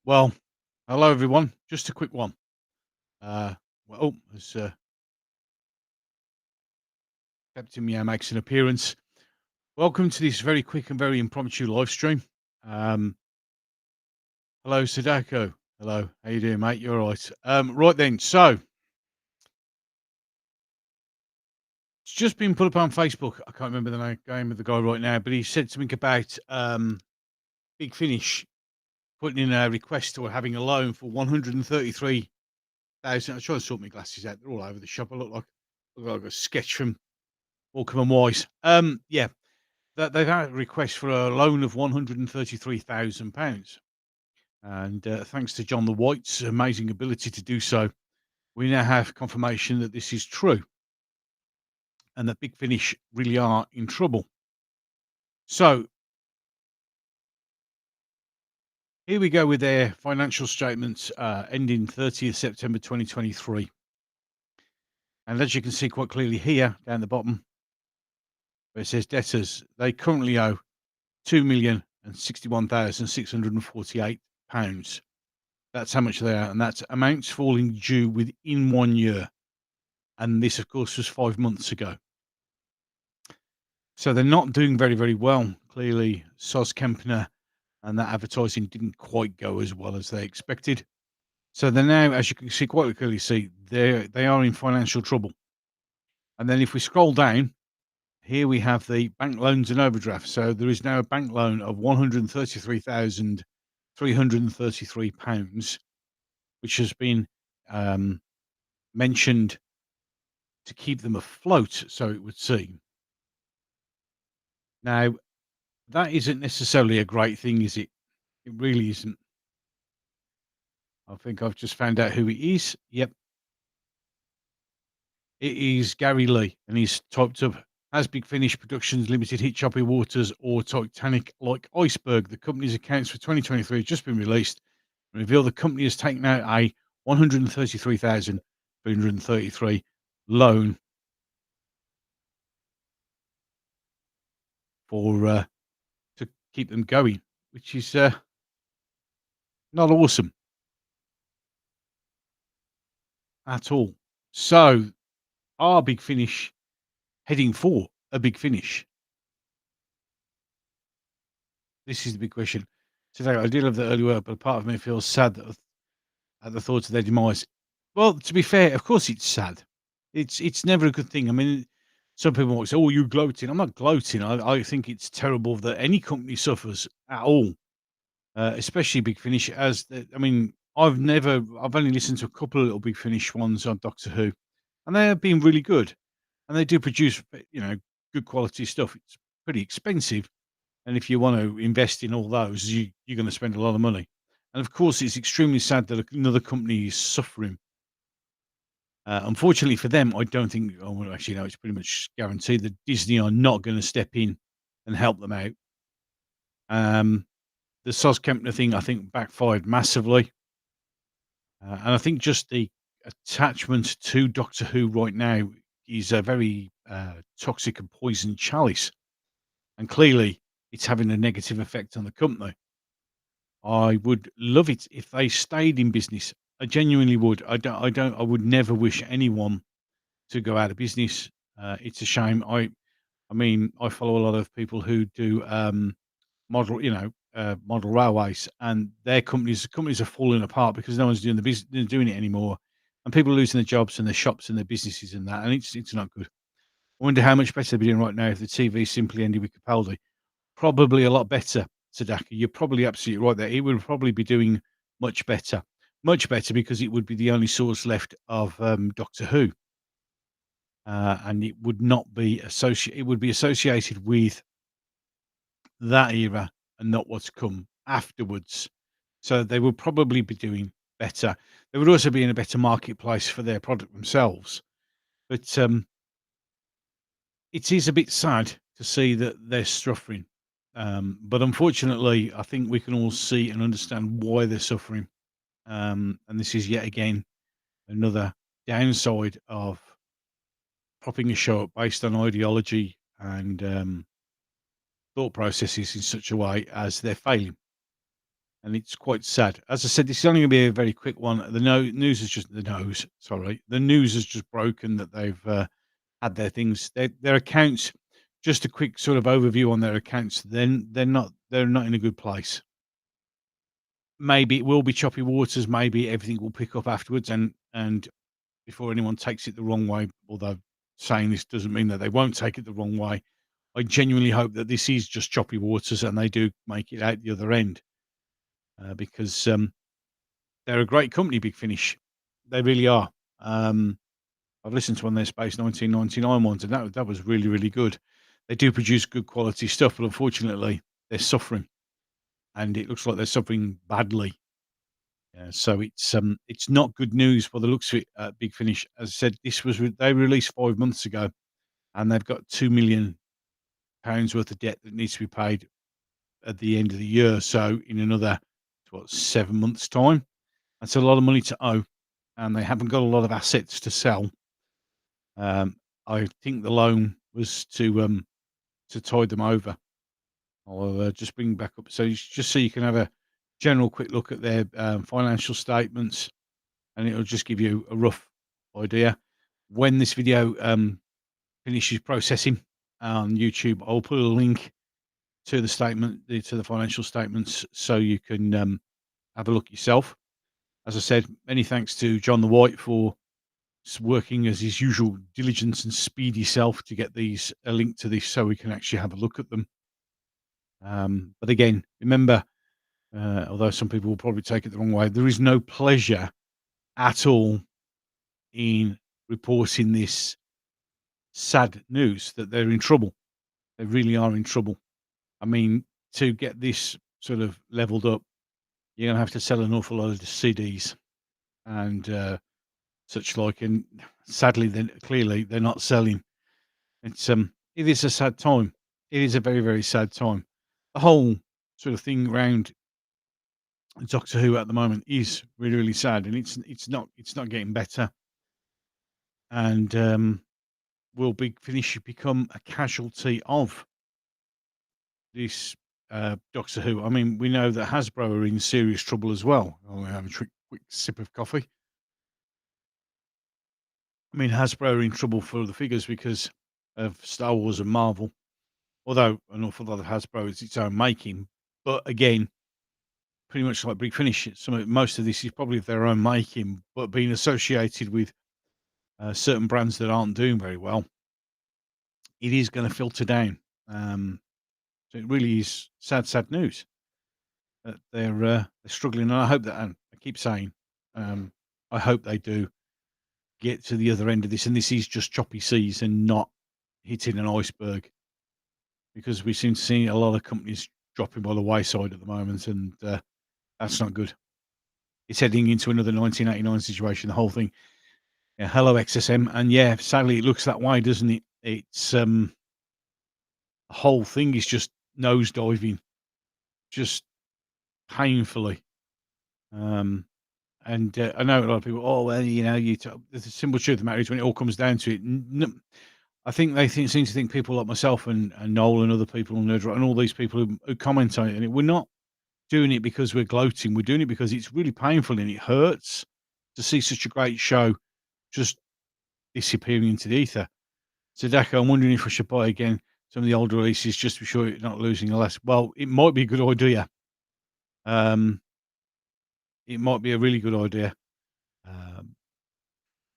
Well, hello everyone. Just a quick one. Uh, as Captain Meow makes an appearance. Welcome to this very quick and very impromptu live stream. Um, hello, Sadako. Hello, how you doing, mate? You're all right. Right then. So it's just been put up on Facebook. I can't remember the name of the guy right now, but he said something about Big Finish putting in a request or having a loan for 133,000. I'm trying to sort my glasses out. They're all over the shop. I look like a sketch from Morecambe and Wise. Yeah, that they've had a request for a loan of £133,000, and thanks to John the White's amazing ability to do so, we now have confirmation that this is true, and that Big Finish really are in trouble. So here we go with their financial statements ending 30th September 2023, and as you can see quite clearly here down the bottom, where it says debtors, they currently owe £2,061,648. That's how much they are, and that's amounts falling due within 1 year, and this, of course, was 5 months ago. So they're not doing very, very well. Clearly, Sos Kempner and that advertising didn't quite go as well as they expected. So they're now, as you can see, quite clearly see, they are in financial trouble. And then if we scroll down, here we have the bank loans and overdraft. So there is now a bank loan of £133,333, which has been mentioned to keep them afloat, so it would seem. Now, that isn't necessarily a great thing, is it? It really isn't. I think I've just found out who it is. Yep, it is Gary Lee, and he's typed up, "Has Big Finish Productions Limited hit choppy waters or Titanic like iceberg? The company's accounts for 2023 have just been released and reveal the company has taken out a 133,333 loan for to keep them going, which is not awesome at all. So, are Big Finish heading for a big finish? This is the big question. Today, I did love the early work, but a part of me feels sad at the thought of their demise. Well, to be fair, of course it's sad. It's never a good thing. I mean, some people might say, "Oh, you're gloating." I'm not gloating. I think it's terrible that any company suffers at all, especially Big Finish. I mean, I've only listened to a couple of little Big Finish ones on Doctor Who, and they have been really good, and they do produce, good quality stuff. It's pretty expensive, and if you want to invest in all those, you're going to spend a lot of money. And of course, it's extremely sad that another company is suffering. Unfortunately for them, I don't think. Oh, well, actually, no, it's pretty much guaranteed that Disney are not going to step in and help them out. Um, the Sos Kempner thing, I think, backfired massively, and I think just the attachment to Doctor Who right now is a very toxic and poison chalice, and clearly, it's having a negative effect on the company. I would love it if they stayed in business. I genuinely would. I would never wish anyone to go out of business. It's a shame. I mean, I follow a lot of people who do model, model railways, and their companies are falling apart because no one's doing it anymore, and people are losing their jobs and their shops and their businesses and that, and it's not good. I wonder how much better they'd be doing right now if the TV simply ended with Capaldi. Probably a lot better, Sadaka. You're probably absolutely right there. It would probably be doing much better because it would be the only source left of Doctor Who, and it would not be associated. It would be associated with that era and not what's come afterwards. So they would probably be doing better. They would also be in a better marketplace for their product themselves. But it is a bit sad to see that they're suffering. But unfortunately, I think we can all see and understand why they're suffering. And this is yet again another downside of propping a show up based on ideology and thought processes in such a way as they're failing. and it's quite sad. As I said, this is only gonna be a very quick one. News is just the nose, sorry. The news has just broken that they've, had their things their accounts, just a quick sort of overview on their accounts, then they're not in a good place. Maybe it will be choppy waters, maybe everything will pick up afterwards and before anyone takes it the wrong way, although saying this doesn't mean that they won't take it the wrong way. I genuinely hope that this is just choppy waters and they do make it out the other end, because, they're a great company, Big Finish. They really are. Um, I've listened to one of their Space 1999 ones, and that was really, really good. They do produce good quality stuff, but unfortunately, they're suffering, and it looks like they're suffering badly. So it's not good news for the looks of it at Big Finish. As I said, they released 5 months ago, and they've got £2 million worth of debt that needs to be paid at the end of the year. So in another, what, 7 months' time? That's a lot of money to owe, and they haven't got a lot of assets to sell. I think the loan was to tide them over. I'll, just bring back up just so you can have a general quick look at their, financial statements, and it'll just give you a rough idea. When this video, finishes processing on YouTube, I'll put a link to the financial statements so you can, have a look yourself. As I said, many thanks to John the White for working as his usual diligence and speedy self to get a link to this so we can actually have a look at them. But again, remember, although some people will probably take it the wrong way, there is no pleasure at all in reporting this sad news that they're in trouble. They really are in trouble. I mean, to get this sort of leveled up, you're gonna have to sell an awful lot of CDs and such like, and sadly, then clearly they're not selling. It is a sad time. It is a very, very sad time. The whole sort of thing around Doctor Who at the moment is really, really sad, and it's not getting better. And will Big Finish become a casualty of this Doctor Who? I mean, we know that Hasbro are in serious trouble as well. I'll have a quick sip of coffee. I mean, Hasbro are in trouble for the figures because of Star Wars and Marvel, although an awful lot of Hasbro is its own making. But again, pretty much like Big Finish, most of this is probably of their own making, but being associated with certain brands that aren't doing very well, it is going to filter down. So it really is sad, sad news that they're struggling, and I hope that, and I keep saying, I hope they do get to the other end of this, and this is just choppy seas and not hitting an iceberg, because we seem to see a lot of companies dropping by the wayside at the moment, and that's not good. It's heading into another 1989 situation, the whole thing. Yeah, hello XSM, and yeah, sadly it looks that way, doesn't it? It's the whole thing is just nosediving, just painfully. And I know a lot of people. Oh well, the simple truth of the matter is when it all comes down to it. I think seem to think people like myself and Noel and other people on Nerdrock and all these people who comment on it, and we're not doing it because we're gloating. We're doing it because it's really painful and it hurts to see such a great show just disappearing into the ether. So, Dako, I'm wondering if I should buy again some of the older releases just to be sure you're not losing a less. Well, it might be a good idea. It might be a really good idea. Um,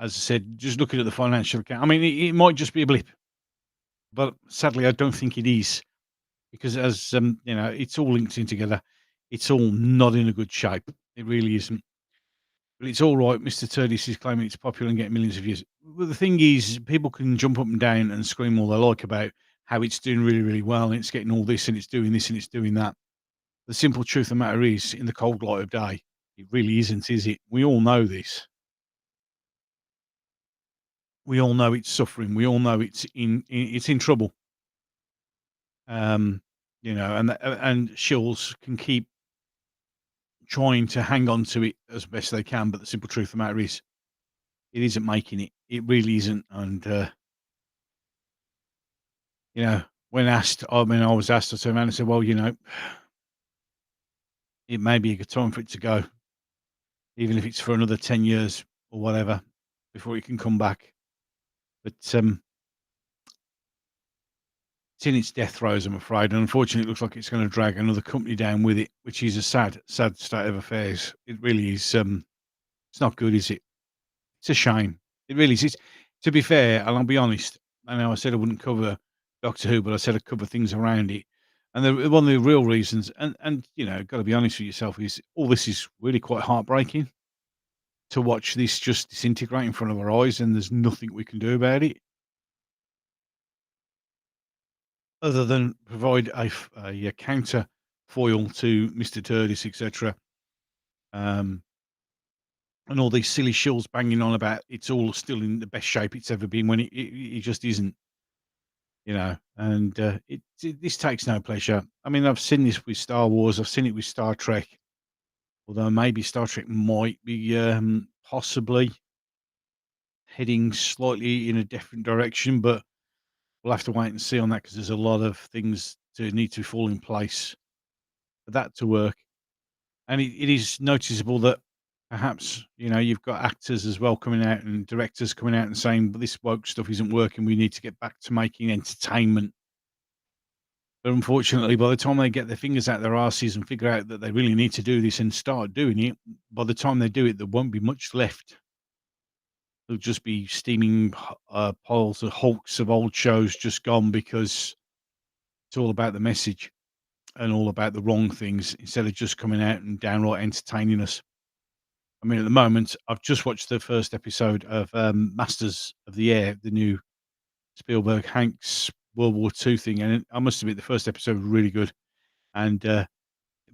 as I said, just looking at the financial account, I mean, it might just be a blip, but sadly, I don't think it is because as it's all linked in together. It's all not in a good shape. It really isn't. But it's all right. Mr. Turdis is claiming it's popular and getting millions of views. Well, the thing is, people can jump up and down and scream all they like about how it's doing really, really well and it's getting all this and it's doing this and it's doing that. The simple truth of the matter is, in the cold light of day, it really isn't, is it? We all know this. We all know it's suffering. We all know it's in trouble. Um, and shills can keep trying to hang on to it as best they can, but the simple truth of the matter is, it isn't making it. It really isn't. And when asked, I was asked, I turned around and said, "Well, it may be a good time for it to go, even if it's for another 10 years or whatever before it can come back. But it's in its death throes, I'm afraid. And unfortunately, it looks like it's going to drag another company down with it, which is a sad, sad state of affairs. It really is. It's not good, is it? It's a shame. It really is. To be fair, and I'll be honest, I know I said I wouldn't cover Doctor Who, but I said I'd cover things around it. And one of the real reasons, and got to be honest with yourself, is all this is really quite heartbreaking to watch this just disintegrate in front of our eyes, and there's nothing we can do about it other than provide a counter foil to Mr. Turdis, etc. Um, and all these silly shills banging on about it's all still in the best shape it's ever been when it just isn't, And this takes no pleasure. I mean, I've seen this with Star Wars. I've seen it with Star Trek. Although maybe Star Trek might be possibly heading slightly in a different direction, but we'll have to wait and see on that because there's a lot of things to need to fall in place for that to work. And it is noticeable that perhaps, you've got actors as well coming out and directors coming out and saying, "But this woke stuff isn't working. We need to get back to making entertainment." But unfortunately, by the time they get their fingers out their arses and figure out that they really need to do this and start doing it, by the time they do it, there won't be much left. There'll just be steaming piles of hulks of old shows just gone because it's all about the message and all about the wrong things instead of just coming out and downright entertaining us. I mean, at the moment, I've just watched the first episode of Masters of the Air, the new Spielberg Hanks World War II thing, and I must admit the first episode was really good and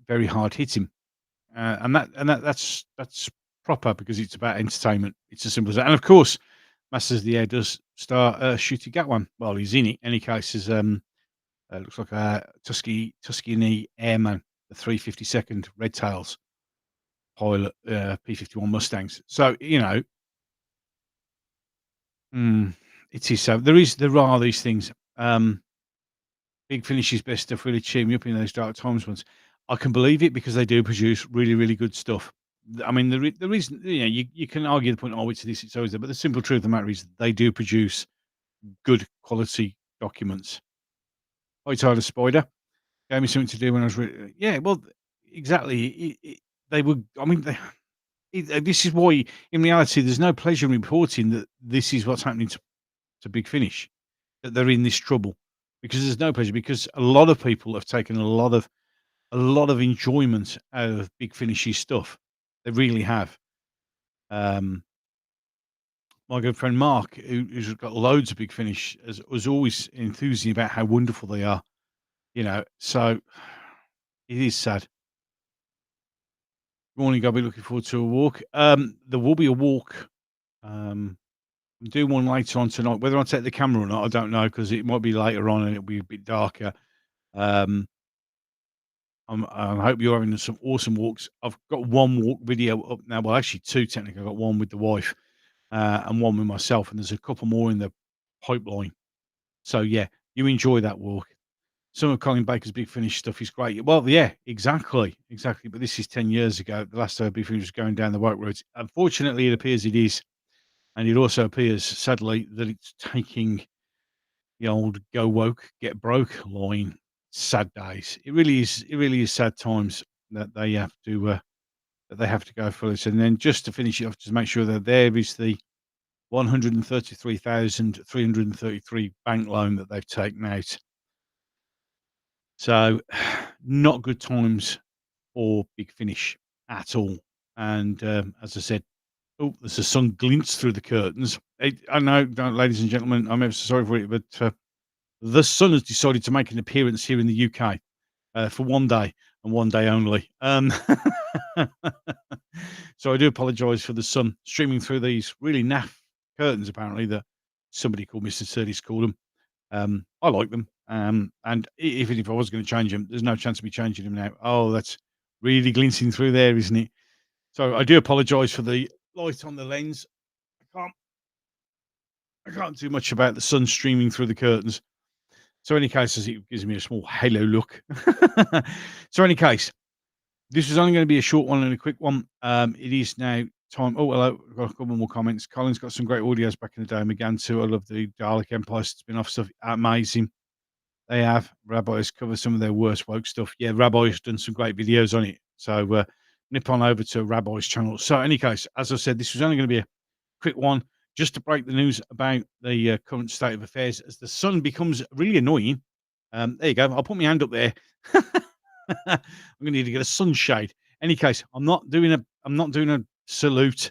very hard hitting, that's proper because it's about entertainment. It's as simple as that. And of course, Masters of the Air does star Ncuti Gatwan. Well, he's in it. Any case, as looks like a Tuscany Airman, the 352nd Red Tails pilot, P-51 Mustangs. So it is so. There are these things. Big Finish's best stuff really cheer me up in those dark times ones. I can believe it because they do produce really, really good stuff. I mean, the reason, you can argue the point, oh, it's this, it's always there, but the simple truth of the matter is they do produce good quality documents. Hi, Tyler Spider. Gave me something to do when I was yeah, well, exactly. They would, I mean, this is why, in reality, there's no pleasure in reporting that this is what's happening to Big Finish, that they're in this trouble, because there's no pleasure, because a lot of people have taken a lot of enjoyment out of Big Finish's stuff. They really have. My good friend Mark, who's got loads of Big Finish, was always enthusing about how wonderful they are. So it is sad. Morning, I'll be looking forward to a walk. There will be a walk. I'm doing one later on tonight. Whether I take the camera or not, I don't know, because it might be later on and it'll be a bit darker. I hope you're having some awesome walks. I've got one walk video up now. Well, actually, two technically. I've got one with the wife and one with myself, and there's a couple more in the pipeline. So yeah, you enjoy that walk. Some of Colin Baker's Big Finish stuff is great. Well, yeah, exactly. But this is 10 years ago. The last time Big Finish was going down the woke roads. Unfortunately, it appears it is, and it also appears, sadly, that it's taking the old "go woke, get broke" line. Sad days. It really is. It really is sad times that they have to go through this. And then just to finish it off, just make sure that there is the 133,333 bank loan that they've taken out. So, not good times for Big Finish at all. And as I said, oh, there's the sun glints through the curtains. I know, ladies and gentlemen, I'm ever so sorry for it, but the sun has decided to make an appearance here in the UK for one day and one day only. So I do apologise for the sun streaming through these really naff curtains, apparently, that somebody called Mr. Sturdy's called them. I like them. And even if I was going to change them, there's no chance of me changing them now. Oh, that's really glinting through there, isn't it? So I do apologise for the light on the lens. I can't do much about the sun streaming through the curtains. So, in any case, it gives me a small halo look. So, in any case, This was only going to be a short one and a quick one. It is now time. Oh, hello. I've got a couple more comments. Colin's got some great audios back in the day. Megan too. I love the Dalek Empire spin-off stuff. Amazing. They have. Rabbi's covered some of their worst woke stuff. Yeah, Rabbi's done some great videos on it. So nip on over to Rabbi's channel. So, in any case, as I said, this was only going to be a quick one just to break the news about the current state of affairs as the sun becomes really annoying. There you go. I'll put my hand up there. I'm gonna need to get a sunshade. Any case, I'm not doing a salute.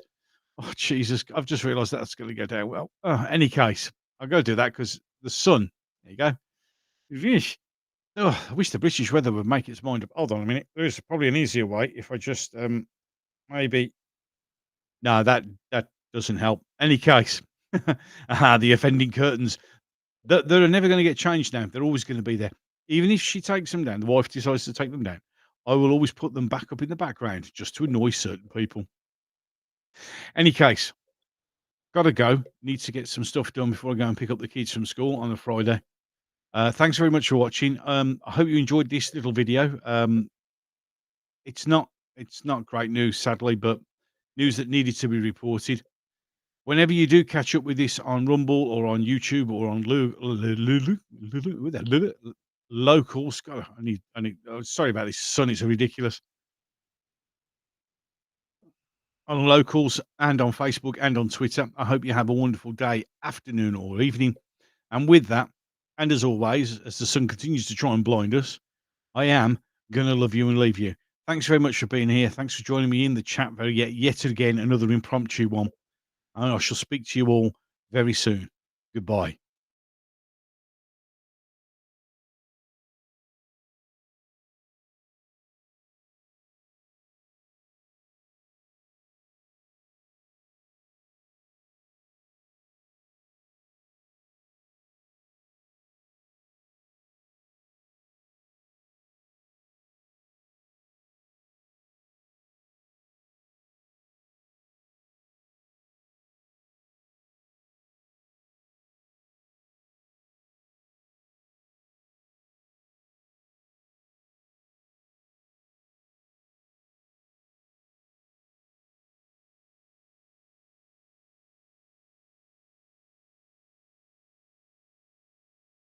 Oh Jesus, I've just realised that's gonna go down well. Any case, I've got to do that because the sun. There you go. Yeesh. Oh, I wish the British weather would make its mind up. Hold on a minute. There's probably an easier way if I just maybe no, that doesn't help. Any case, the offending curtains. They're never going to get changed now. They're always going to be there. Even if she takes them down, the wife decides to take them down, I will always put them back up in the background just to annoy certain people. Any case, gotta go. Need to get some stuff done before I go and pick up the kids from school on a Friday. Thanks very much for watching. I hope you enjoyed this little video. It's not great news, sadly, but news that needed to be reported. Whenever you do catch up with this on Rumble or on YouTube or on locals, God, I need. Oh, sorry about this sun. It's ridiculous. On locals and on Facebook and on Twitter. I hope you have a wonderful day, afternoon, or evening. And with that, and as always, as the sun continues to try and blind us, I am gonna love you and leave you. Thanks very much for being here. Thanks for joining me in the chat. Yet again, another impromptu one. And I shall speak to you all very soon. Goodbye.